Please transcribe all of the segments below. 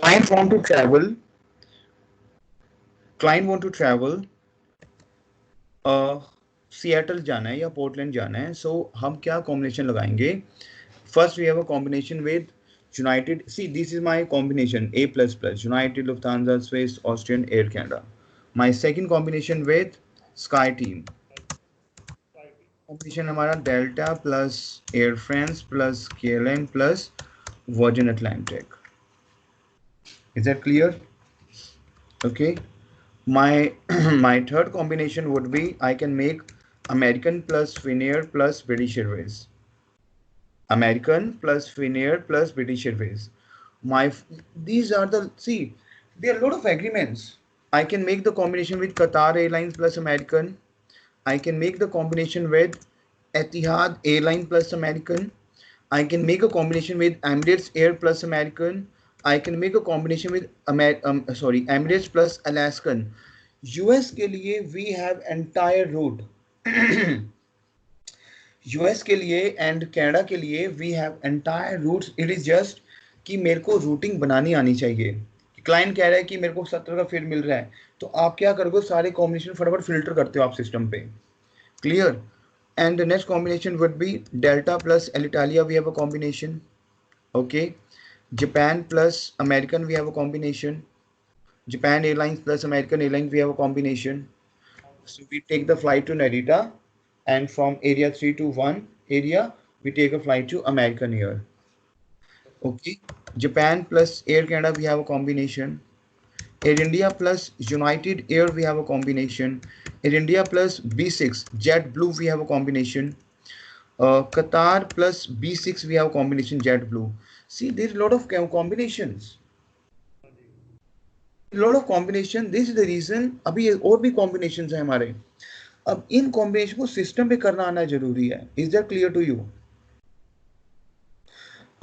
client want to travel client want to travel Seattle जाना है या पोर्टलैंड जाना है, सो हम क्या कॉम्बिनेशन लगाएंगे? First we have a combination with United, see this is my combination A plus plus United Lufthansa Swiss Austrian Air Canada. My second combination with Sky Team. Combination हमारा Delta plus Air France plus KLM plus Virgin Atlantic. Is that clear? Okay. My my third combination would be I can make American plus Finnair plus British Airways. American plus Finnair plus British Airways. My these are the, see, there are a lot of agreements. I can make the combination with Qatar Airlines plus American. I can make the combination with Etihad Airline plus American. I can make a combination with Emirates Air plus American. I can make a combination with Emirates plus Alaskan. US के लिए we have entire route. US के लिए and Canada के लिए we have entire routes. It is just कि मेरे को routing बनानी आनी चाहिए. क्लाइंट कह रहा है कि मेरे को 70 का फेयर मिल रहा है, तो आप क्या करोगे? सारे कॉम्बिनेशन फटाफट फिल्टर करते हो आप सिस्टम पे. Clear? And the next combination would be Delta plus Alitalia, we have a combination. Okay. Japan plus American, we have a combination. Japan Airlines plus American Airlines, we have a combination. So we take the flight to Narita, and from area 321 area, we take a flight to American Air. Okay. Japan plus Air Canada, we have a combination. Air India plus United Air, we have a combination. Air India plus B6 JetBlue, we have a combination. Qatar plus B6, we have a combination JetBlue. See, there's a lot of combinations. A lot of combination. This is the reason अभी और भी combinations हैं हमारे. अब इन combination को system पे करना आना जरूरी है. Is that clear to you?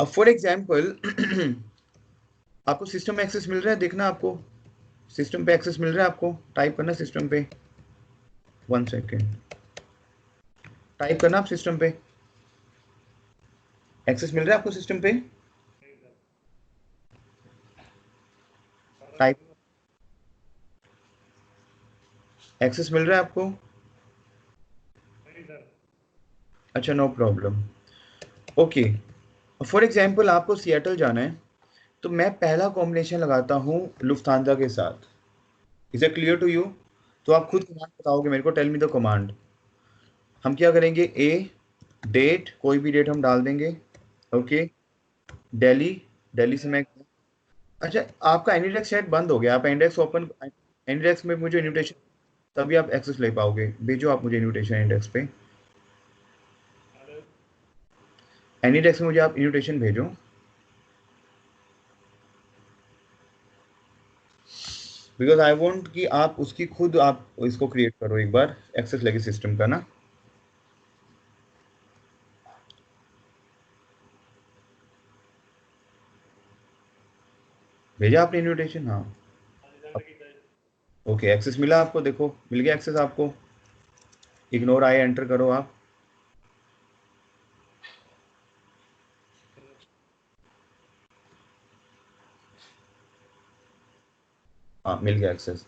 अब for example आपको system access मिल रहा है, देखना आपको सिस्टम पे एक्सेस मिल रहा है. आपको टाइप करना सिस्टम पे, 1 सेकेंड टाइप करना आप सिस्टम पे. एक्सेस मिल रहा है आपको सिस्टम पे? टाइप. एक्सेस मिल रहा है आपको? अच्छा, no problem. Okay. For example आपको सिएटल जाना है, तो मैं पहला कॉम्बिनेशन लगाता हूँ लुफ्थांसा के साथ. Is it clear to you? तो आप खुद कमांड बताओगे मेरे को. Tell me the command. हम क्या करेंगे? ए डेट, कोई भी डेट हम डाल देंगे. ओके. दिल्ली से मैं, अच्छा आपका एनीडेक्स शायद बंद हो गया. आप एनीडेक्स ओपन, एनीडेक्स में मुझे इन्विटेशन, तभी आप एक्सेस ले पाओगे. भेजो आप मुझे इन्विटेशन एनीडेक्स पे. एनीडेक्स में मुझे आप इन्विटेशन भेजो. बिकॉज आई वांट कि आप उसकी खुद आप इसको क्रिएट करो एक बार, एक्सेस लगे सिस्टम का ना. भेजा आपने इन्विटेशन? हाँ. ओके, एक्सेस मिला आपको? देखो मिल गया एक्सेस आपको. इग्नोर आए एंटर करो आप. हाँ, मिल गया एक्सेस.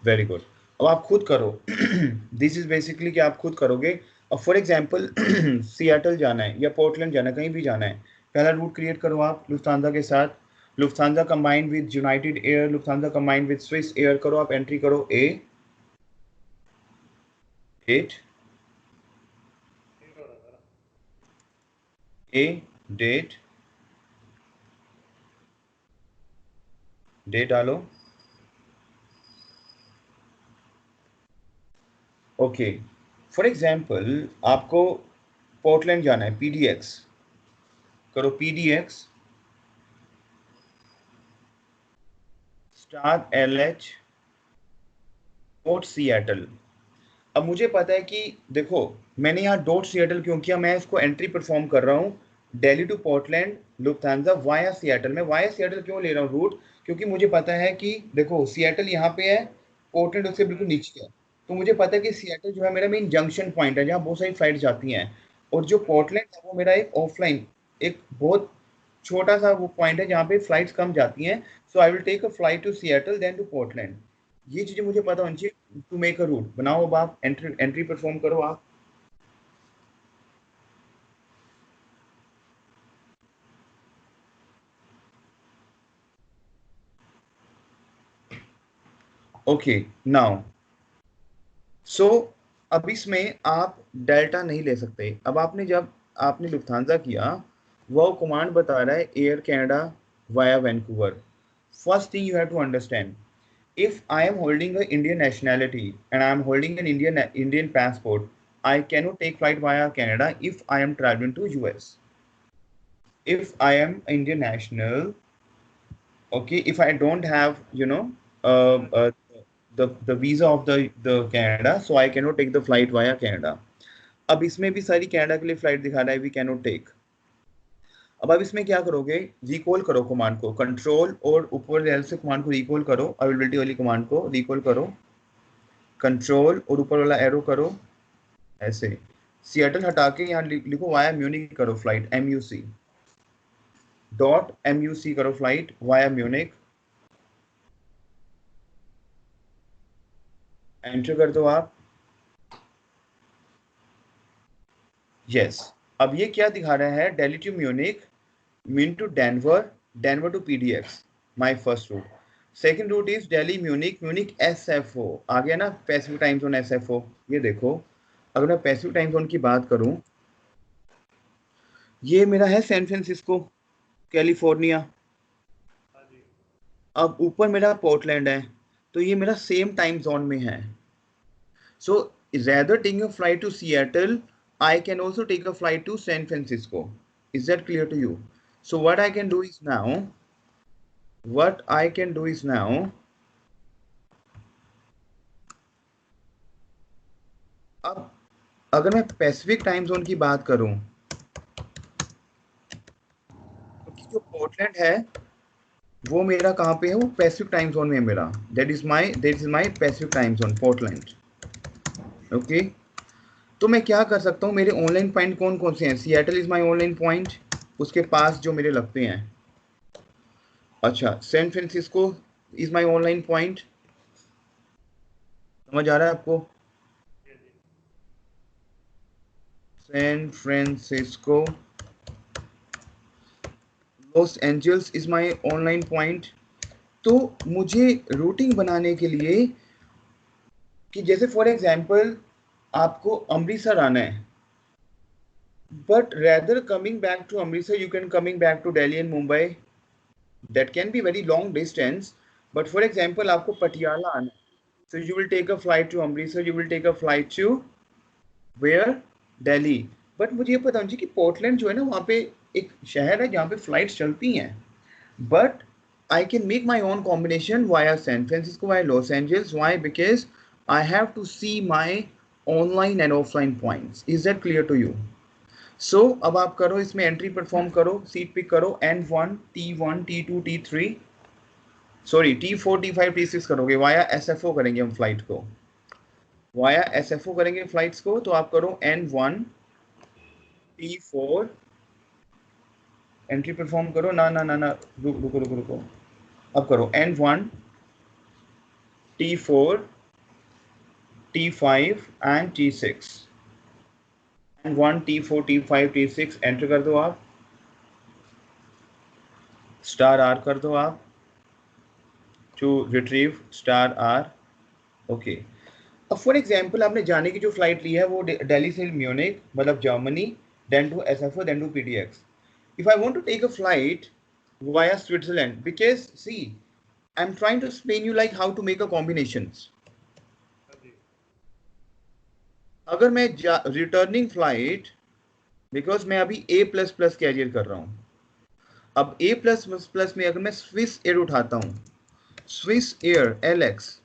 Very good. अब आप खुद करो. दिस इज बेसिकली कि आप खुद करोगे. अब फॉर एग्जांपल सिएटल जाना है या पोर्टलैंड जाना है, कहीं भी जाना है, पहला रूट क्रिएट करो आप लुफ्थांसा के साथ. Lufthansa combined with United air, Lufthansa combined with Swiss air करो आप. एंट्री करो ए डेट, ए डेट, डेट डालो. ओके. फॉर एग्जांपल आपको पोर्टलैंड जाना है, पीडीएक्स करो. पीडीएक्स स्टार एलएच डॉट सिएटल. अब मुझे पता है कि देखो मैंने यहाँ डॉट सिएटल क्यों किया, मैं इसको एंट्री परफॉर्म कर रहा हूँ Delhi to Portland Lufthansa via Seattle. मैं वाया सिएटल क्यों ले रहा हूँ रूट? क्योंकि मुझे पता है कि देखो सिएटल यहाँ पे है, पोर्टलैंड उससे बिल्कुल नीचे है. तो मुझे पता है कि सिएटल जो है मेरा मेन जंक्शन पॉइंट है जहाँ बहुत सारी फ्लाइट जाती हैं, और जो पोर्टलैंड है वो मेरा एक ऑफलाइन, एक बहुत छोटा सा वो पॉइंट है जहाँ पे फ्लाइट्स कम जाती हैं. So I will take a flight to Seattle then to Portland. ये चीजें मुझे पता होनी चाहिए. टू मेक अ रूट बनाओ. अब आप एंट्री एंट्री परफॉर्म करो आप. Okay now. सो अब इसमें आप डेल्टा नहीं ले सकते. अब आपने जब आपने लुफ्थांसा किया, वो कमांड बता रहा है air Canada via Vancouver. First thing you have to understand, if I am holding an Indian nationality and I am holding an Indian passport, I cannot take flight via Canada if I am traveling to US. If I am Indian national, okay, if I don't have, uh, uh, the visa of the Canada, so I cannot take the flight via Canada. अब इसमें भी सारी Canada के लिए flight दिखा रहा है, we cannot take. अब आप इसमें क्या करोगे, रिकॉल करो कमांड को, कंट्रोल और ऊपर रेल से कमांड को रिकॉल करो, अवेलेबिलिटी वाली कमांड को रिकॉल करो, कंट्रोल और ऊपर वाला एरो करो ऐसे. सिएटल हटा के यहाँ लिखो वाया म्यूनिक करो फ्लाइट, MUC डॉट MUC करो फ्लाइट वाया म्यूनिक. एंटर कर दो आप. यस. अब ये क्या दिखा रहा है, Delhi to Munich, Munich to Denver, Denver to PDX, my first route. Second route is Delhi Munich, Munich SFO. आ गया ना पैसिफिक टाइम जोन SFO. ये देखो, अगर मैं पैसिफिक टाइम जोन की बात करूं, ये मेरा है सैन फ्रांसिस्को कैलिफोर्निया. अब ऊपर मेरा पोर्टलैंड है, तो ये मेरा सेम टाइम जोन में है. सो rather taking a flight to Seattle, I can also take a flight to San Francisco. Is that clear to you? So what I can do is now, अब अगर मैं Pacific time zone की बात करूं, तो जो पोर्टलैंड है वो मेरा कहाँ पे है, वो पैसिफिक टाइम जोन में है मेरा. That is my Pacific time zone Portland. Okay. तो मैं क्या कर सकता हूँ, मेरे ऑनलाइन पॉइंट कौन कौन से हैं. Seattle is my online point, उसके पास जो मेरे लगते हैं. अच्छा, San Francisco is my online point. समझ आ रहा है आपको. San Francisco. Los Angeles is my online point. तो मुझे रूटिंग बनाने के लिए, कि जैसे फॉर एग्जांपल आपको अमृतसर आना है, but rather coming back to Amritsar, you can coming back to Delhi and Mumbai. That can be very long distance. But for example, आपको पटियाला आना है, so you will take a flight to Amritsar, you will take a flight to where? Delhi. But मुझे ये पता होना चाहिए कि Portland जो है ना, वहाँ पे एक शहर है जहाँ पे फ्लाइट्स चलती हैं. But I can make my own combination via San Francisco, via Los Angeles. Why? Because I have to see my online and offline points. Is that clear to you? सो अब आप करो, इसमें एंट्री परफॉर्म करो, seat pick करो, N1 T1 T2 T3, sorry T4 T5 T6 करोगे. Via SFO करेंगे हम flight को, वाया SFO करेंगे फ्लाइट्स को. तो आप करो N1 T4, एंट्री परफॉर्म करो. ना ना ना ना, रुको रुको रुको. अब करो N1 T4 T5 and T6. N1 T4 T5 T6 enter कर दो आप. स्टार R कर दो आप, to retrieve star R. Okay. अब फॉर एग्जांपल आपने जाने की जो फ्लाइट ली है वो दिल्ली से म्यूनिक, मतलब Germany, then to SFO, then to PDX. If I want to take a flight via Switzerland, because see I am trying to explain you like how to make a combinations. अगर मैं returning flight, because मैं अभी A++ career कर रहा हूँ. अब A++ में अगर मैं स्विस एयर उठाता हूँ, Swiss air LX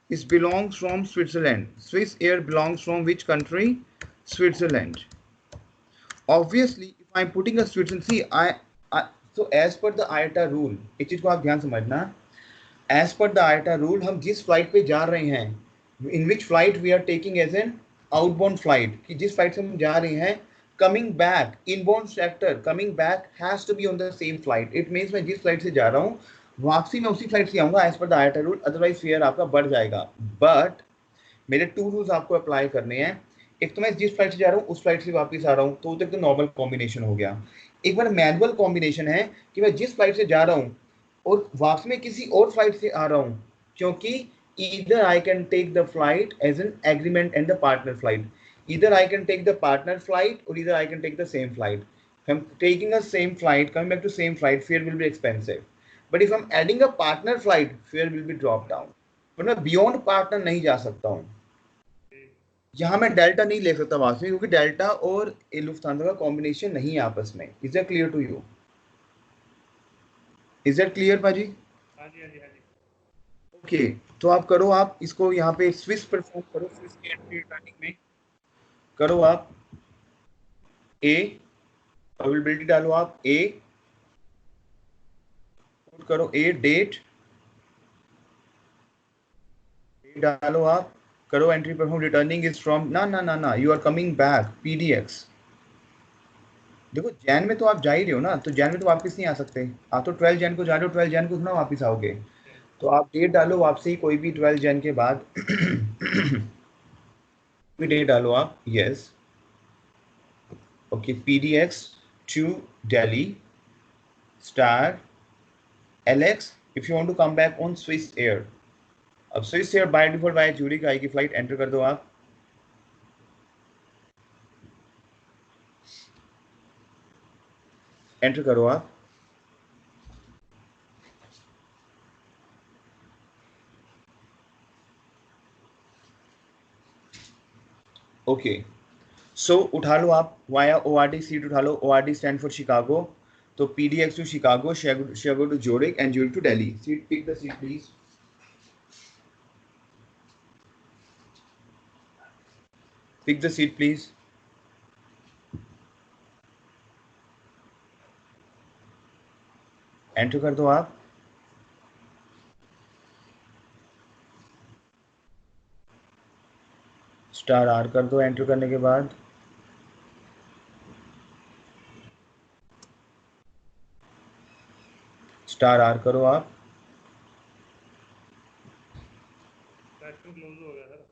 is belongs from Switzerland. Swiss Air belongs from which country? Switzerland. Obviously, if I'm putting a Switzerland, see, so as per the IATA rule, एक चीज को आप ध्यान समझना. As per the IATA rule, हम जिस flight पे जा रहे हैं, in which flight we are taking as an outbound flight, कि जिस फ्लाइट से हम जा रहे हैं, coming back, inbound sector coming back has to be on the same flight. It means मैं जिस फ्लाइट से जा रहा हूँ वापसी में उसी फ्लाइट से आऊंगा as per the IATA rule, otherwise fare आपका बढ़ जाएगा. बट मेरे 2 रूल्स आपको अप्लाई करने हैं. एक तो मैं जिस फ्लाइट से जा रहा हूँ उस फ्लाइट से वापस आ रहा हूँ, तो तक तो नॉर्मल कॉम्बिनेशन हो गया. एक बार मैनुअल कॉम्बिनेशन है कि मैं जिस फ्लाइट से जा रहा हूँ और वापस में किसी और फ्लाइट से आ रहा हूँ, क्योंकि either I can take the flight as an agreement and the partner flight. Either I can take the partner flight or either I can take the same flight. If I'm taking a same flight, coming back to same flight, fare will be expensive. But if I'm adding a partner flight, fare will be dropped down. But मैं beyond partner नहीं जा सकता हूँ. यहाँ मैं delta नहीं ले सकता वापस में, क्योंकि डेल्टा और लुफ्थांसा का कॉम्बिनेशन नहीं है आपस में. Is that clear to you? Is that clear पाजी? हाँ जी हाँ जी हाँ जी. ओके, तो आप करो, आप इसको यहाँ पे स्विच परफॉर्म करो. स्विच के एंट्री रिटर्निंग में करो आप ए, अवेलेबिलिटी डालो आप ए, करो ए, डेट डालो आप, करो entry perform. Returning is from ना ना ना ना, यू आर कमिंग बैक पीडीएक्स. देखो जैन में तो आप जा ही रहे हो ना, तो जैन में तो वापस नहीं आ सकते. आप तो 12 जैन को जा रहे हो, 12 जैन को थोड़ा वापस आओगे. तो आप डेट डालो वापसी कोई भी 12 जैन के बाद कोई डेट डालो आप. Yes, okay. PDX to Delhi star LX. If you want to come back on Swiss Air, अब Swiss Air by default by Zurich आएगी फ्लाइट. एंटर कर दो आप. एंटर करो आप. ओके, सो उठा लो आप वाया ओआरडी सीट उठा लो. ORD stand for Chicago. तो PDX to Chicago, Chicago to Zurich and Zurich to Delhi. Seat, pick the seat please. Pick the seat please. Enter कर दो आप. स्टार आर कर दो एंटर करने के बाद. स्टार आर करो आप. क्लोज हो गया सर.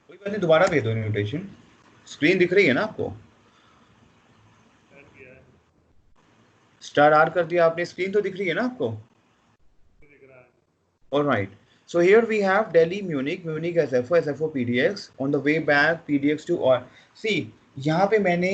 कोई बात नहीं, दोबारा भेज दो इन्विटेशन. स्क्रीन दिख रही है ना आपको? स्टार आर कर दिया आपने, स्क्रीन तो दिख रही है ना आपको? दिख रहा है. Alright, so here we have Delhi, Munich, Munich SFO, SFO PDX. On the way back, PDX to or see यहाँ पे मैंने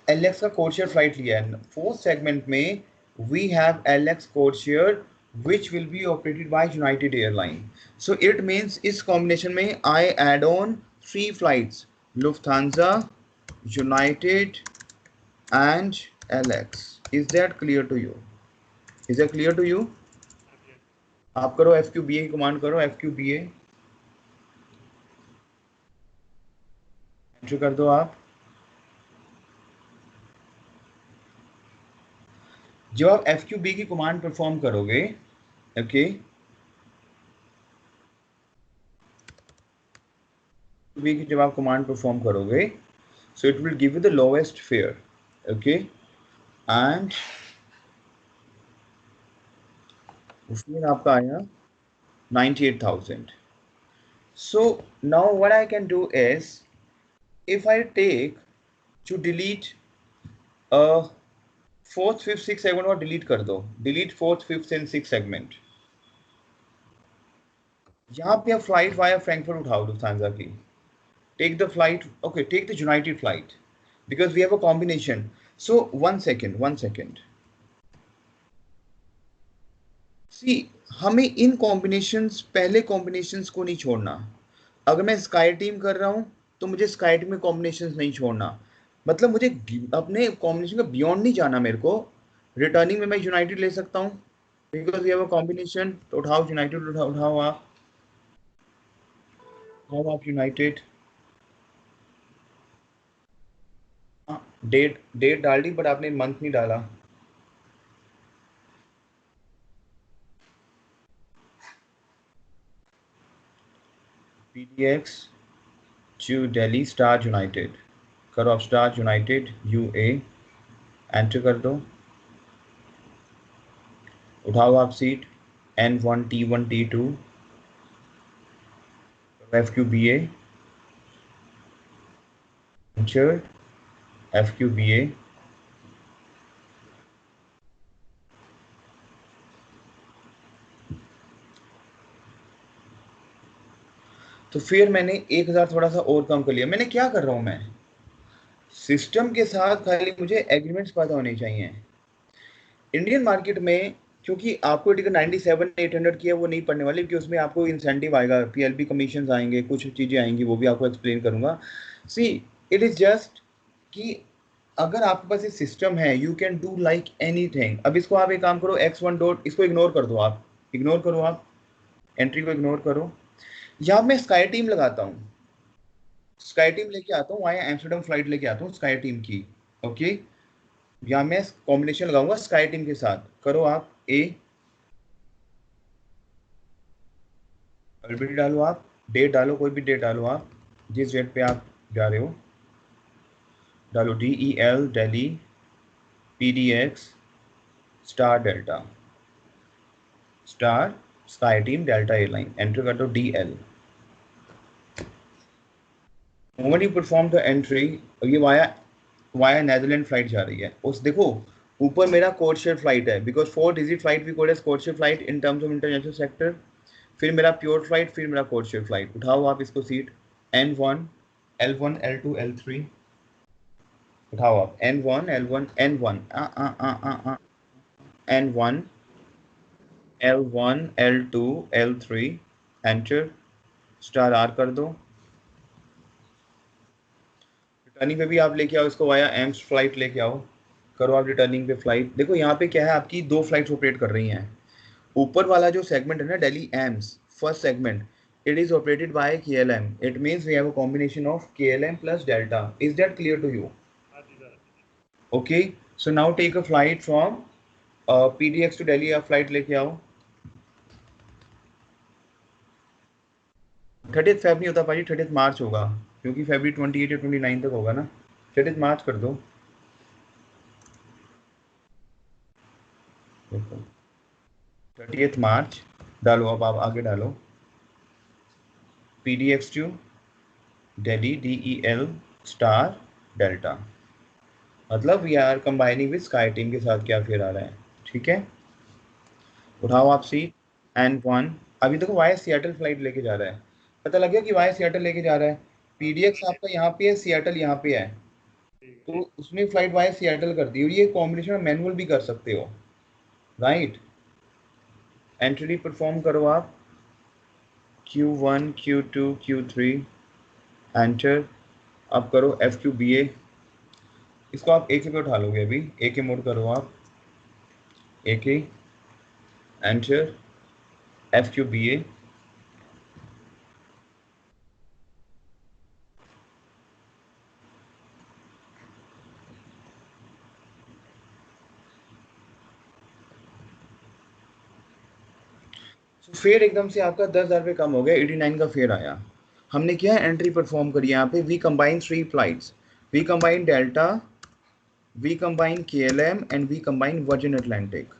LX का codeshare flight लिया है. Fourth segment में we have LX codeshare which will be operated by United Airlines. So it means इस combination में I add on 3 flights: Lufthansa, United and LX. Is that clear to you? Is that clear to you? आप करो FQBA की command करो. FQBA enter कर दो आप. जब आप FQB की कमांड परफॉर्म करोगे, ओके, की जब आप कमांड परफॉर्म करोगे, so it will give you the lowest fair. Okay, and उसमें आपका आया 98,000. So now what I can do is, if I take to delete fourth, fifth, sixth segment और delete कर दो. delete fourth, fifth and sixth segment. यहाँ पे आप flight via Frankfurt उठाओ लुफ्थांसा की. take the flight, okay, take the United flight because we have a combination. So one second. See, हमें इन combinations, पहले कॉम्बिनेशंस को नहीं छोड़ना. अगर मैं स्काई टीम कर रहा हूं तो मुझे स्काई टीम में कॉम्बिनेशंस नहीं छोड़ना. मतलब मुझे अपने कॉम्बिनेशन का बियॉन्ड नहीं जाना. मेरे को रिटर्निंग में मैं यूनाइटेड ले सकता हूं because we have a combination. तो उठाओ यूनाइटेड, उठाओ आप यूनाइटेड. डेट डाल दी बट आपने मंथ नहीं डाला. PDX to Delhi Star United करो आप स्टार यूनाइटेड यूए, एंटर कर दो, उठाओ आप seat N1 T1 T2 FQBA, enter FQBA, तो फिर मैंने 1000 थोड़ा सा और कम कर लिया। मैंने क्या कर रहा हूं, मैं सिस्टम के साथ खाली मुझे एग्रीमेंट्स पता होने चाहिए। इंडियन मार्केट में क्योंकि आपको टिकट 97,800 की है, वो नहीं पड़ने वाली, क्योंकि उसमें आपको इंसेंटिव आएगा, पीएलबी कमीशन आएंगे, कुछ चीज़ें आएंगी, वो भी आपको एक्सप्लेन करूंगा। सी इट इज़ जस्ट कि अगर आपके पास ये सिस्टम है, you can do like anything. अब इसको आप एक काम करो, x1 डॉट, इसको इग्नोर कर दो, आप इग्नोर करो, आप एंट्री को इग्नोर करो। यहाँ मैं स्काई टीम लगाता हूँ, स्काई टीम लेके आता हूँ, वहाँ एम्स्टर्डम फ्लाइट लेके आता हूँ स्काई टीम की। ओके, यहाँ मैं कॉम्बिनेशन लगाऊंगा स्काई टीम के साथ। करो आप ए, अवेलेबिलिटी डालो, आप डेट डालो, कोई भी डेट डालो, आप जिस डेट पे आप जा रहे हो डालो, DEL Delhi PDX star Delta star Sky Team Delta airline, enter कर दो DL। Moment you perform the entry, ये वाया नेदरलैंड फ्लाइट जा रही है, उस देखो ऊपर मेरा कोड शेयर फ्लाइट है, because 4 digit flight we code as code share flight in terms of international sector. फिर मेरा प्योर फ्लाइट, फिर मेरा कोड शेयर फ्लाइट। उठाओ आप इसको seat N1 L1 L2 L3, उठाओ आप N1 L1 N1 N1 L1 L2 L3, enter star R कर दो। रिटर्निंग पे भी आप लेके आओ इसको, वाया एम्स फ्लाइट लेके आओ, करो आप रिटर्निंग पे फ्लाइट। देखो यहाँ पे क्या है, आपकी 2 फ्लाइट्स ऑपरेट कर रही हैं। ऊपर वाला जो सेगमेंट है ना, Delhi AIIMS first segment, it is operated by KLM. It means we have a combination of KLM plus Delta. Is that clear to you? हाँ जी sir. Okay. So now take a flight from PDX to Delhi. आप flight लेके आओ। 30 Feb नहीं होता भाई, 30 मार्च होगा, क्योंकि फरवरी 28 या 29 तक होगा ना। 30 मार्च कर दो, देखो 30 मार्च डालो, अब आप आगे डालो PDX to Delhi DEL star Delta, मतलब we are combining with Sky Team के साथ क्या फेयर आ रहा है, ठीक है। उठाओ आप सीट N1। अभी देखो वाई सियाटल फ्लाइट लेके जा रहा है, पता लग गया कि वाई सियाटल लेके जा रहा है। PDX आपका यहाँ पे है, सियाटल यहाँ पे है, ठीक है। तो उसने फ्लाइट वाई सियाटल कर दी, और ये कॉम्बिनेशन मैनुअल भी कर सकते हो, राइट। एंट्री परफॉर्म करो आप Q1 Q2 Q3, एंटर। अब करो FQBA, इसको आप AK पे उठा लोगे, अभी AK मोड करो आप, AK एंटर FQBA। फेयर एकदम से आपका 10,000 रुपये कम हो गया, 89 का फेयर आया। हमने क्या है, एंट्री परफॉर्म करी यहाँ पे, we combine 3 flights, we combine Delta, we combine KLM and we combine Virgin Atlantic.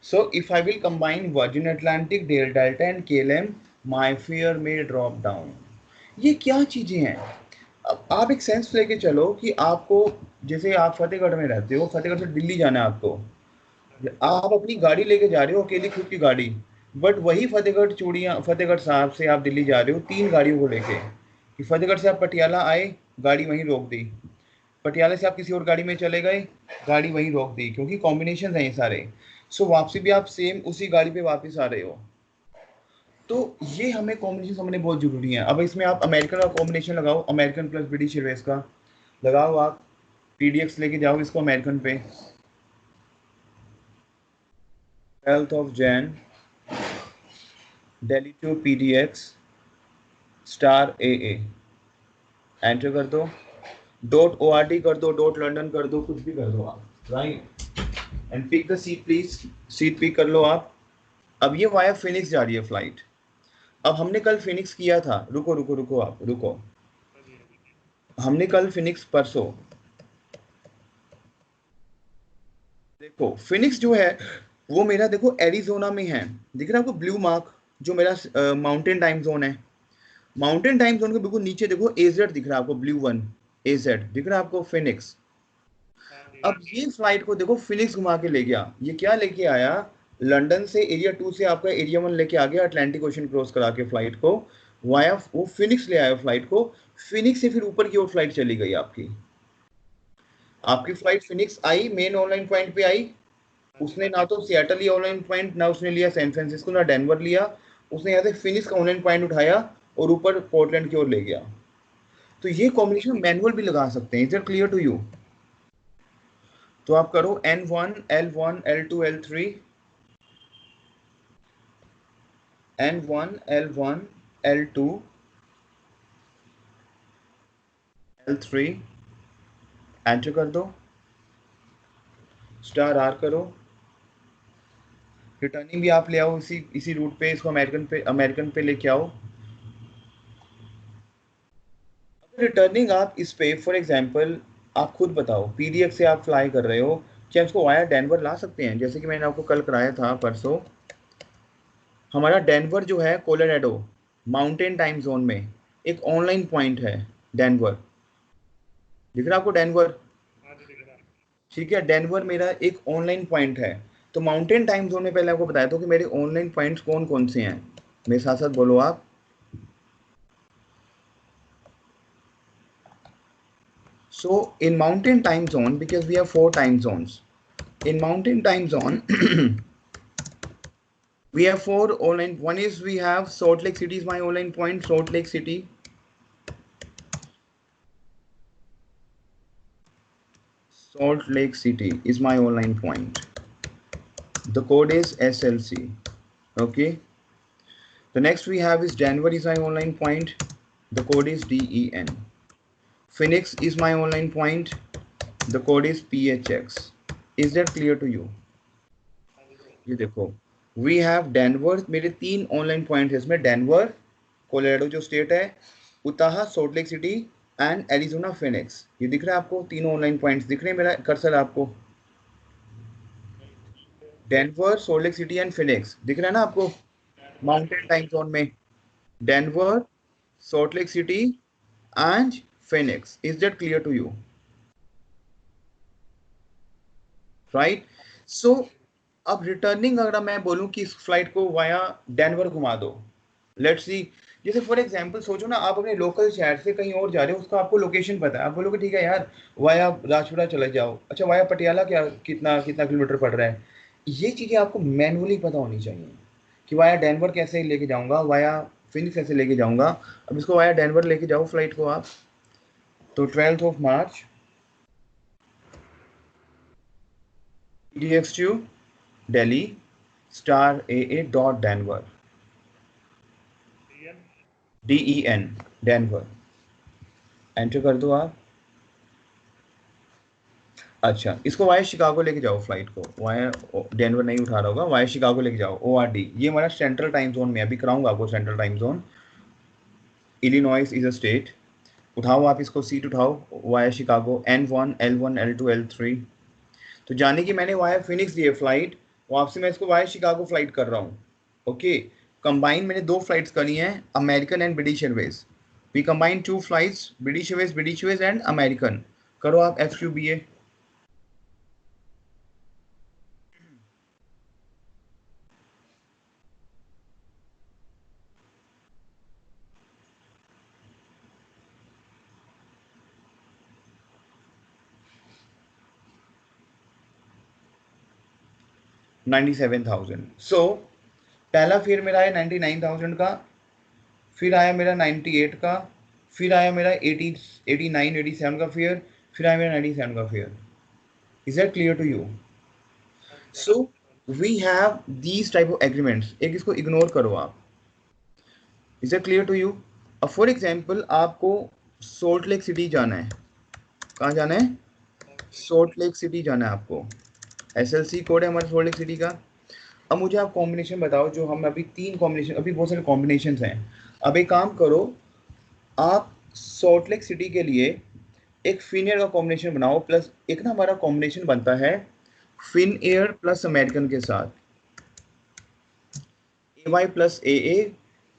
So if I will combine Virgin Atlantic, Delta and KLM, my fare may drop down. ये क्या चीजें हैं? अब आप एक सेंस लेके चलो कि आपको, जैसे आप फतेहगढ़ में रहते हो, फतेहगढ़ से दिल्ली जाना है आपको, आप अपनी गाड़ी लेके जा रहे हो, अकेली खुद की गाड़ी, बट वही फतेहगढ़ चूड़ियाँ, फतेहगढ़ साहब से आप दिल्ली जा रहे हो 3 गाड़ियों को लेके, कि फतेहगढ़ से आप पटियाला आए, गाड़ी वहीं रोक दी, पटियाला से आप किसी और गाड़ी में चले गए, गाड़ी वहीं रोक दी, क्योंकि कॉम्बिनेशन हैं ये सारे। सो वापसी भी आप सेम उसी गाड़ी पे वापस आ रहे हो, तो ये हमें कॉम्बिनेशन समझने बहुत जरूरी है। अब इसमें आप अमेरिकन का कॉम्बिनेशन लगाओ, अमेरिकन प्लस ब्रिटिश एयरवेज का लगाओ, आप PDX लेके जाओ इसको अमेरिकन पे, 12th of Jan Delhi to PDX star AA, enter कर दो, .ORT कर दो, .लंडन कर दो, कुछ भी कर दो आप, right, and pick the seat please, seat pick कर लो आप। अब ये वाया फिनिक्स जा रही है फ्लाइट, अब हमने कल फिनिक्स किया था, रुको रुको रुको आप रुको, हाँ जी हाँ जी। हमने कल फिनिक्स परसों, देखो फिनिक्स जो है वो मेरा देखो एरिजोना में है, दिख रहा है आपको ब्लू मार्क, जो मेरा माउंटेन टाइम जोन है। माउंटेन टाइम जोन के बिल्कुल नीचे देखो एजेड दिख रहा है आपको, ब्लू वन एजेड दिख रहा है आपको, फिनिक्स। हाँ जी अब ये फ्लाइट को देखो फिनिक्स घुमा के ले गया, ये क्या लेके आया, लंदन से एरिया 2 से आपका एरिया 1 लेके आ गया, अटलांटिक ओशन क्रॉस करा के फ्लाइट को वाया वो फिनिक्स ले आया फ्लाइट को। फिनिक्स से फिर ऊपर की ओर फ्लाइट चली गई आपकी। आपकी फ्लाइट फिनिक्स आई, मेन ऑनलाइन पॉइंट पे आई, हाँ जी उसने ना तो सिएटल लिया ऑनलाइन पॉइंट, ना उसने लिया सैन फ्रांसिस्को, ना डेनवर लिया, उसने यहाँ से फिनिक्स का ऑनलाइन पॉइंट उठाया और ऊपर पोर्टलैंड की ओर ले गया। तो ये कॉम्बिनेशन मैनुअल भी लगा सकते हैं, is it clear to you? तो आप करो N1 L1 L2 L3, N1 L1 L2 L3, enter कर दो, स्टार आर करो, रिटर्निंग भी आप ले आओ इसी इसी रूट पे, इसको अमेरिकन पे लेके आओ। रिटर्निंग आप इस पे फॉर एग्जांपल आप खुद बताओ, पीडीएफ से आप फ्लाई कर रहे हो, क्या इसको वाया डेनवर ला सकते हैं? जैसे कि मैंने आपको कल कराया था परसों, हमारा डेनवर जो है कोलोराडो माउंटेन टाइम जोन में एक ऑनलाइन पॉइंट है, डेनवर दिख रहा है आपको, डेनवर? हाँ जी दिख रहा है। ठीक है, डेनवर मेरा एक ऑनलाइन पॉइंट है। तो माउंटेन टाइम जोन में पहले आपको बताया था कि मेरे ऑनलाइन पॉइंट्स कौन कौन से हैं, मेरे साथ साथ बोलो आप। So in mountain time zone, because we have 4 time zones, in mountain time zone we have 4 online. One is we have Salt Lake City is my online point, Salt Lake City. Salt Lake City is my online point. The code is SLC. Okay. The next we have is Denver is my online point. The code is DEN. Phoenix is my online point. The code is PHX. Is that clear to you? हाँ जी sir. ये देखो, we have Denver, मेरे 3 online point है इसमें, Denver Colorado जो state है, Utah Salt Lake City and Arizona Phoenix. ये दिख रहा है आपको, 3 ऑनलाइन पॉइंट्स दिख रहे हैं मेरा कर्सर आपको, Denver Salt Lake City and Phoenix दिख रहा है ना आपको डेनवर माउंटेन टाइम जोन में, Denver Salt Lake City and Phoenix. Is that clear to you? Right. So अब रिटर्निंग अगर मैं बोलूं कि इस फ्लाइट को वाया डेनवर घुमा दो, लेट्स सी, जैसे फॉर एग्जांपल सोचो ना, आप अपने लोकल शहर से कहीं और जा रहे हो, उसका आपको लोकेशन पता है, आप बोलोगे ठीक है यार वाया राजपुरा चले जाओ, अच्छा वाया पटियाला क्या कितना कितना किलोमीटर पड़ रहा है, ये चीज़ें आपको मैनुअली पता होनी चाहिए कि वाया डेनवर कैसे लेके जाऊंगा, वाया फिनिक्स कैसे लेके जाऊंगा। अब इसको वाया डेनवर लेके जाओ फ्लाइट को आप, तो 12 मार्च DX2 Delhi star AA dot Denver DN DEN Denver, enter कर दो आप। अच्छा, इसको वाया शिकागो लेके जाओ फ्लाइट को, वाया डेनवर नहीं उठा रहा होगा, वाया शिकागो लेके जाओ ORD, ये हमारा सेंट्रल टाइम जोन में, अभी कराऊंगा आपको central time zone. Illinois is a state, उठाओ आप इसको, सीट उठाओ via Chicago, N1 L1 L2 L3। तो जाने की मैंने वाया फिनिक्स दी है फ्लाइट, वापसी मैं इसको वाया शिकागो फ्लाइट कर रहा हूँ। ओके, कंबाइन मैंने 2 फ्लाइट्स करी हैं, American and British Airways. We combine 2 flights, British Airways and American. करो आप FQBA। $97,000। सो पहला फेयर मेरा है 99,000 का, फिर आया मेरा 98 का, फिर आया मेरा 80 89 87 का फेयर, फिर आया मेरा 97 का fare. Is that clear to you? हाँ जी sir. So we have these type of agreements, एक इसको इग्नोर करो आप। Is that clear to you? अब फॉर एग्जाम्पल आपको सोल्ट लेक सिटी जाना है, कहाँ जाना है? सोल्ट लेक सिटी जाना है आपको, SLC कोड है हमारे सोल्ट लेक सिटी का। अब मुझे आप कॉम्बिनेशन बताओ, जो हम अभी 3 कॉम्बिनेशन, अभी बहुत सारे कॉम्बिनेशन हैं। अब एक काम करो, आप सॉल्ट लेक सिटी के लिए एक फिन एयर का कॉम्बिनेशन बनाओ, प्लस एक ना हमारा कॉम्बिनेशन बनता है फिन एयर प्लस अमेरिकन के साथ, AY प्लस AA।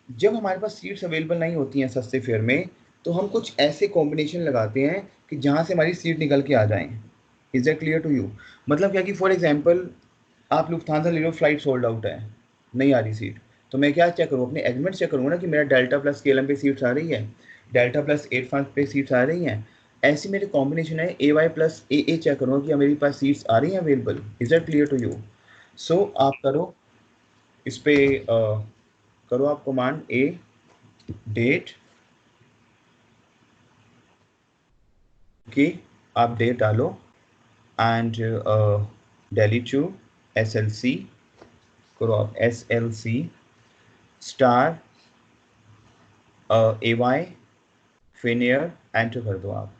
जब हमारे पास सीट्स अवेलेबल नहीं होती हैं सस्ते फेयर में, तो हम कुछ ऐसे कॉम्बिनेशन लगाते हैं कि जहाँ से हमारी सीट निकल के आ जाएं। Is that clear to you? मतलब क्या कि फॉर एग्जांपल आप लुफ्थांसा ले लो, फ्लाइट सोल्ड आउट है, नहीं आ रही सीट, तो मैं क्या चेक करूँ? अपने एग्रीमेंट चेक करूँगा ना कि मेरा डेल्टा प्लस KLM पे सीट्स आ रही है, डेल्टा प्लस 85 पे सीट्स आ रही हैं। ऐसी मेरे कॉम्बिनेशन है AY प्लस AA, चेक करूँगा कि मेरे पास सीट्स आ रही हैं available. Is that clear to you? So आप करो इस पे करो आप कमांड A डेट की, आप डेट डालो एंड दिल्ली टू SLC, करो आप SLC स्टार AY फिनियर, एंटर कर दो आप।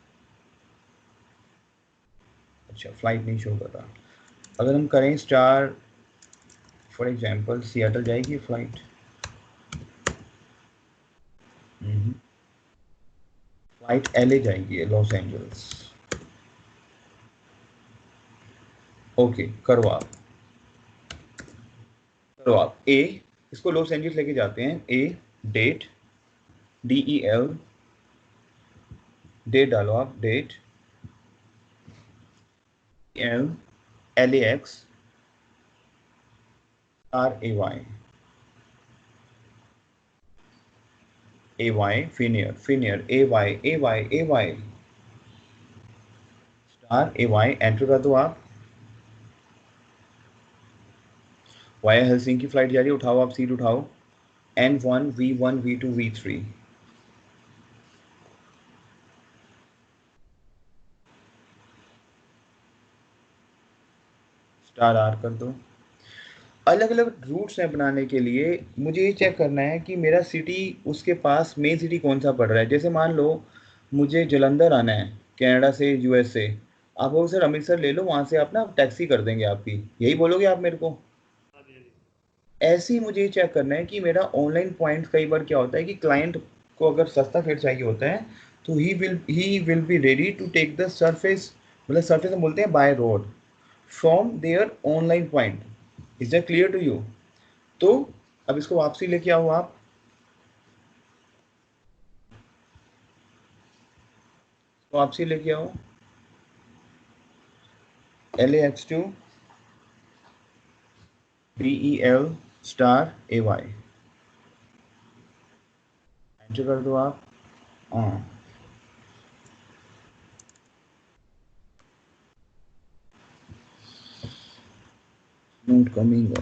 अच्छा फ्लाइट नहीं शो कर रहा। अगर हम करें स्टार फॉर एग्जांपल सियाटल जाएगी फ्लाइट, फ्लाइट LA जाएगी, लॉस एंजल्स। ओके करो आप A, इसको लॉस एंजल्स लेके जाते हैं। A डेट DEL, डेट डालो आप, date LAX RAY Finnair AY star AY, enter कर दो आप। वाया हेलसिंकी की फ्लाइट जा रही है, उठाओ आप सीट उठाओ, N1 V1 V2 V3। Star R कर दो। अलग अलग रूट्स हैं बनाने के लिए, मुझे ये चेक करना है कि मेरा सिटी उसके पास मेन सिटी कौन सा पड़ रहा है। जैसे मान लो मुझे जलंधर आना है कनाडा से US से, आप वो सर अमृतसर ले लो, वहाँ से आप ना टैक्सी कर देंगे आपकी, यही बोलोगे आप मेरे को? हाँ जी, हाँ जी। ऐसे ही मुझे चेक करना है कि मेरा ऑनलाइन पॉइंट, कई बार क्या होता है कि क्लाइंट को अगर सस्ता फेयर चाहिए होता है तो ही will be ready to take the surface, मतलब सरफेस हम बोलते हैं by road, from there online point. Is that clear to you? तो अब इसको वापसी लेके आओ आप, तो वापसी लेके आओ LAX2 DEL star AY, enter कर दो आप। हाँ नोट कमिंग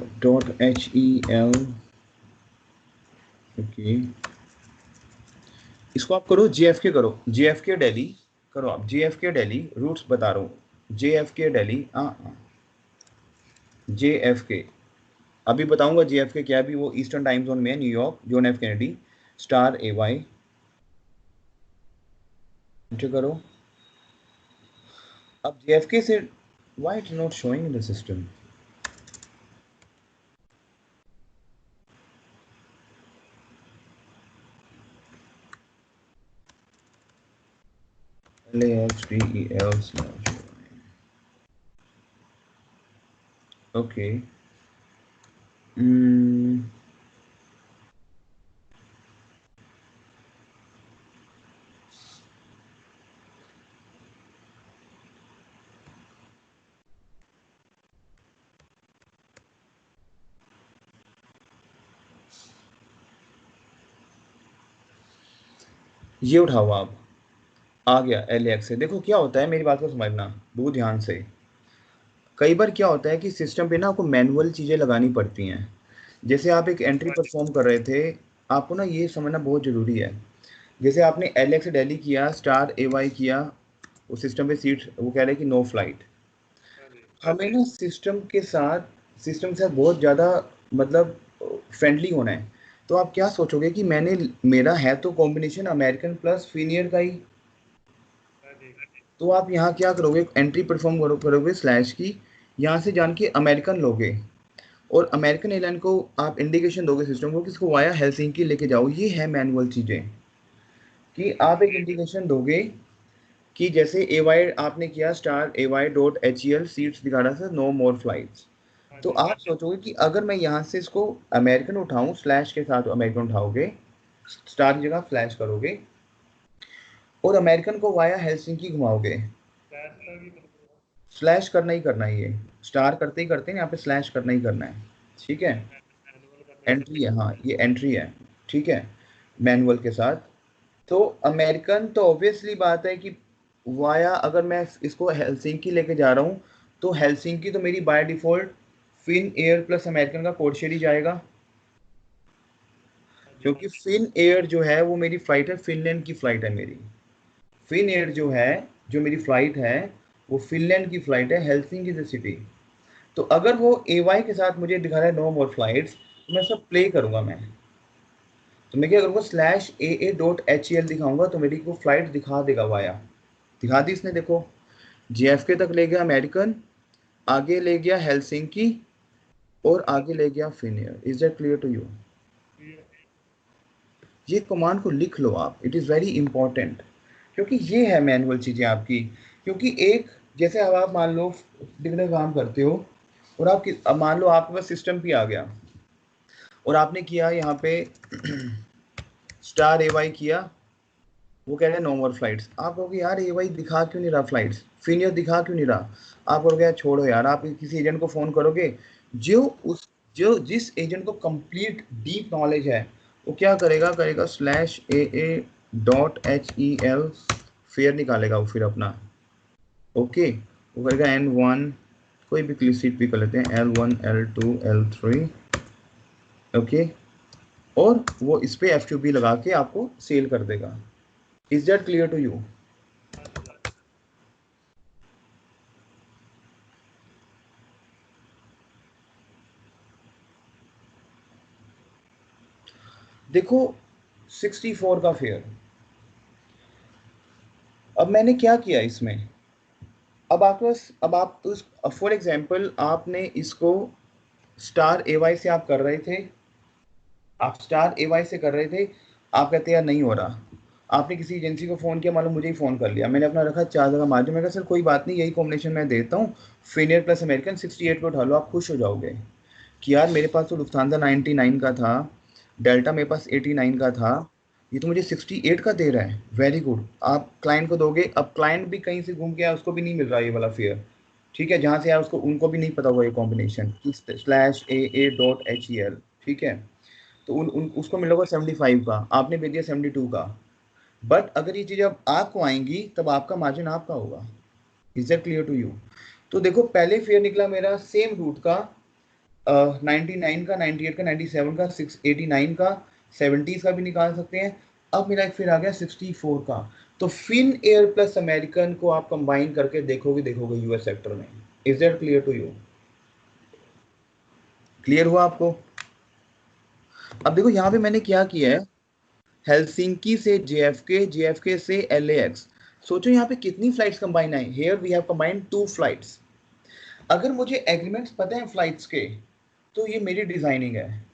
.HEL, ओके इसको आप करो JFK, करो JFK दिल्ली, करो आप JFK दिल्ली, रूट्स बता रहा हूँ, JFK दिल्ली, JFK अभी बताऊंगा JFK क्या, भी वो ईस्टर्न टाइम जोन में है, New York John F Kennedy star AY, enter करो। अब JFK से why it not showing in the system? LAXDEL okay. ये उठाओ आप, आ गया LAX से। देखो क्या होता है, मेरी बात को समझना बहुत ध्यान से। कई बार क्या होता है कि सिस्टम पे ना आपको मैनुअल चीज़ें लगानी पड़ती हैं। जैसे आप एक एंट्री परफॉर्म कर रहे थे, आपको ना ये समझना बहुत ज़रूरी है। जैसे आपने LAX से दिल्ली किया, स्टार AY किया, वो सिस्टम पे सीट वो कह रहे हैं कि नो फ्लाइट। हाँ जी। हमें ना सिस्टम के साथ बहुत ज़्यादा मतलब फ्रेंडली होना है। तो आप क्या सोचोगे कि मेरा है तो कॉम्बिनेशन अमेरिकन प्लस फिनियर का ही, हाँ जी। तो आप यहाँ क्या करोगे, एंट्री परफॉर्म करोगे स्लैश की, यहाँ से जान के अमेरिकन लोगे, और अमेरिकन एयरलाइन को आप इंडिकेशन दोगे सिस्टम को कि इसको वाया हेलसिंकी लेके जाओ। ये है मैनुअल चीज़ें, कि आप एक इंडिकेशन दोगे कि जैसे AY आपने किया स्टार AY.HEL सीट्स दिखा रहा था, नो मोर फ्लाइट्स। हाँ तो जी आप सोचोगे कि अगर मैं यहाँ से इसको अमेरिकन उठाऊं, स्लैश के साथ अमेरिकन उठाओगे, स्टार की जगह फ्लैश करोगे और अमेरिकन को वाया हेलसिंकी घुमाओगे। फ्लैश का भी कर दो। स्लैश करना ही करना है, ये स्टार करते ही करते हैं, यहाँ पे स्लैश करना ही करना है। ठीक है, मैनुअल करना ही एंट्री है, करना हाँ ये एंट्री है। ठीक है, मैनुअल के साथ। तो अमेरिकन तो ऑब्वियसली बात है कि वाया, अगर मैं इसको हेलसिंकी लेके जा रहा हूँ तो हेलसिंकी तो मेरी by default Finnair plus American का कोड शेयर ही जाएगा, हाँ जी क्योंकि फिन एयर जो है वो मेरी फ्लाइट है, फिनलैंड की फ्लाइट है मेरी। फिन एयर जो है, जो मेरी फ्लाइट है, वो फिनलैंड की फ्लाइट है, हेलसिंकी से सिटी। तो अगर वो AY के साथ मुझे दिखा रहा है नो मोर फ्लाइट्स, तो मैं सब प्ले करूंगा मैं। तो मैं क्या करूँगा, /AA.HEL दिखाऊंगा तो मेरी को फ्लाइट दिखा देगा वाया। दिखा दी इसने, देखो JFK तक ले गया अमेरिकन, आगे ले गया हेलसिंकी और आगे ले गया Finnair. Is that clear to you? ये ये कमांड को लिख लो आप, इट इज़ वेरी इंपॉर्टेंट, क्योंकि ये है मैनुअल चीज़ें आपकी। क्योंकि एक, जैसे अब आप मान लो डिग्री काम करते हो और आप अब मान लो आपके पास सिस्टम भी आ गया और आपने किया यहाँ पे स्टार AY किया, वो कह रहे हैं नो मोर फ्लाइट्स। आप कहोगे यार AY दिखा क्यों नहीं रहा फ्लाइट्स, फिनियर दिखा क्यों नहीं रहा। आप कहोगे यार छोड़ो यार, आप किसी एजेंट को फ़ोन करोगे, जो उस जो जिस एजेंट को कंप्लीट डीप नॉलेज है, वो क्या करेगा, करेगा /AA.HEL फेयर निकालेगा वो फिर अपना। ओके, वो करेगा N1, कोई भी क्लिक सीट भी कर लेते हैं, L1 L2 L3। ओके, और वो इस पे FQB लगा के आपको सेल कर देगा। Is that clear to you? हाँ जी सर। देखो 64 का फेयर, अब मैंने क्या किया इसमें, अब आपके पास, अब आप उस, फॉर एग्जांपल आपने इसको स्टार AY से आप कर रहे थे, आप स्टार AY से कर रहे थे, आप कहते यार नहीं हो रहा, आपने किसी एजेंसी को फ़ोन किया, मालूम मुझे ही फ़ोन कर लिया, मैंने अपना रखा 4 जगह मार्जिन, मैं कहा सर कोई बात नहीं, यही कॉम्बिनेशन मैं देता हूँ, फिनियर प्लस अमेरिकन 68 पे उठा लो, आप खुश हो जाओगे कि यार मेरे पास तो लुफ्थांसा 99 का था, डेल्टा मेरे पास 89 का था, ये तो मुझे 68 का दे रहा है, वेरी गुड। आप क्लाइंट को दोगे, अब क्लाइंट भी कहीं से घूम के आया, उसको भी नहीं मिल रहा ये वाला फेयर। ठीक है, जहाँ से आया उसको, उनको भी नहीं पता होगा ये कॉम्बिनेशन /AA.HEL। ठीक है, तो उसको मिलेगा 75 का, आपने भेज दिया 72 का। बट अगर ये चीज़ अब आपको आएंगी तब आपका मार्जिन आपका होगा। Is that clear to you? तो देखो पहले फेयर निकला मेरा सेम रूट का, 99 का, 98 का, 97 का, 689 का, 70 का भी निकाल सकते हैं। अब मेरा एक फिर आ गया 64 का। तो फिन एयर प्लस अमेरिकन को आप कंबाइन करके देखोगे, देखोगे US सेक्टर में। Is that clear to you? Clear हुआ आपको? अब देखो यहाँ पे मैंने क्या किया है, हेलसिंकी से JFK, JFK से LAX। सोचो यहाँ पे कितनी फ्लाइट्स कंबाइन आई, here we have combined 2 flights. अगर मुझे एग्रीमेंट्स पता है फ्लाइट्स के, तो ये मेरी डिजाइनिंग है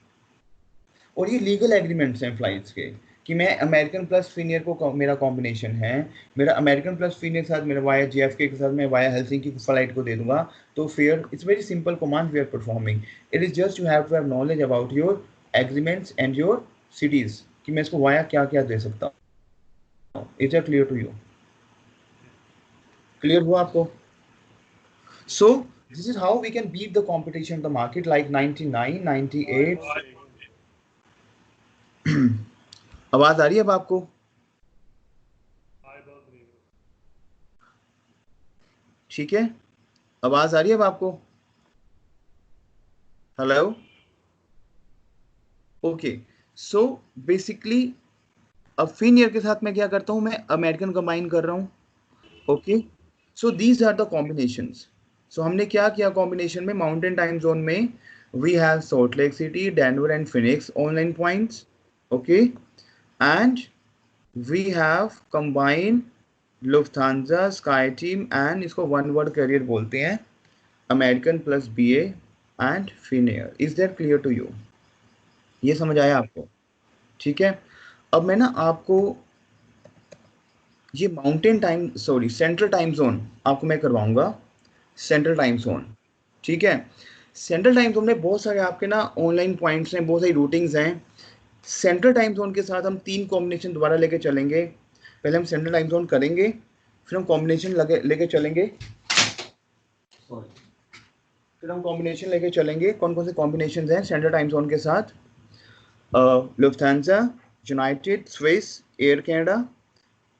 और ये लीगल एग्रीमेंट्स हैं फ्लाइट्स के, कि मैं अमेरिकन प्लस फिनियर को मेरा कॉम्बिनेशन है, मेरा अमेरिकन प्लस फिनियर के साथ मेरा वाया JFK के साथ मैं वाया हेलसिंकी की फ्लाइट को दे दूंगा। तो fare, it's very simple command we are performing. It is just you have to have knowledge about your agreements and your cities, कि मैं इसको वाया क्या क्या दे सकता हूँ। Is it clear to you? Clear हुआ आपको? सो this is how we can beat the competition in the market like 99, आवाज 98। बहुत ब्रेक हो रही आवाज आ रही है अब आपको? है, आवाज बहुत ब्रेक हो ठीक है, आवाज आ रही है अब आपको? हेलो? ओके, सो बेसिकली अब फिन ईयर के साथ मैं क्या करता हूँ, मैं अमेरिकन कंबाइन कर रहा हूँ। Okay, so these are the combinations. सो हमने क्या किया कॉम्बिनेशन में, माउंटेन टाइम जोन में we have Salt Lake City, Denver and Phoenix online points. Okay, and we have combine Lufthansa, Sky Team and, इसको वन वर्ड कैरियर बोलते हैं, American plus BA and Finnair. Is that clear to you? ये समझ आया आपको? ठीक है, अब मैं ना आपको ये mountain time sorry central time zone आपको मैं करवाऊंगा, सेंट्रल टाइम जोन, ठीक है। सेंट्रल टाइम जोन में बहुत सारे आपके ना ऑनलाइन पॉइंट्स हैं, बहुत सारी रूटिंग्स हैं। सेंट्रल टाइम जोन के साथ हम 3 कॉम्बिनेशन दोबारा लेके चलेंगे। पहले हम सेंट्रल टाइम जोन करेंगे, फिर हम कॉम्बिनेशन लगे लेके चलेंगे, सॉरी, फिर हम कॉम्बिनेशन लेके चलेंगे। कौन कौन से कॉम्बिनेशन हैं सेंट्रल टाइम जोन के साथ? Lufthansa, United, Swiss, air Canada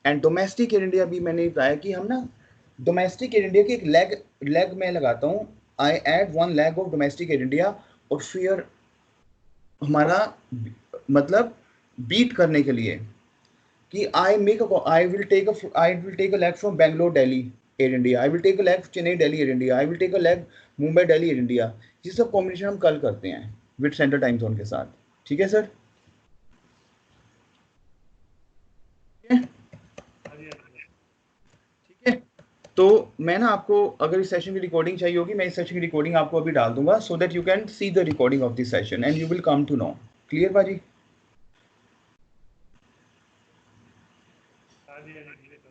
and domestic Air India भी मैंने बताया कि हम ना डोमेस्टिक एयर इंडिया की एक लेग में लगाता हूँ। I add 1 leg of domestic Air India, और फिर हमारा मतलब बीट करने के लिए कि I will take a leg from Bangalore Delhi Air India, I will take a leg Chennai Delhi Air India, I will take a leg Mumbai Delhi Air India. ये सब कॉम्बिनेशन हम कल करते हैं विद सेंट्रल टाइम जोन के साथ, ठीक है सर? ठीक है, हाँ जी, हाँ जी, ठीक है। तो मैं ना आपको अगर इस सेशन की रिकॉर्डिंग चाहिए होगी, मैं इस सेशन की रिकॉर्डिंग आपको अभी डाल दूंगा, so that you can see the recording of this session and you will come to know. Clear बाजी? हाँ जी, हाँ जी, clear कर।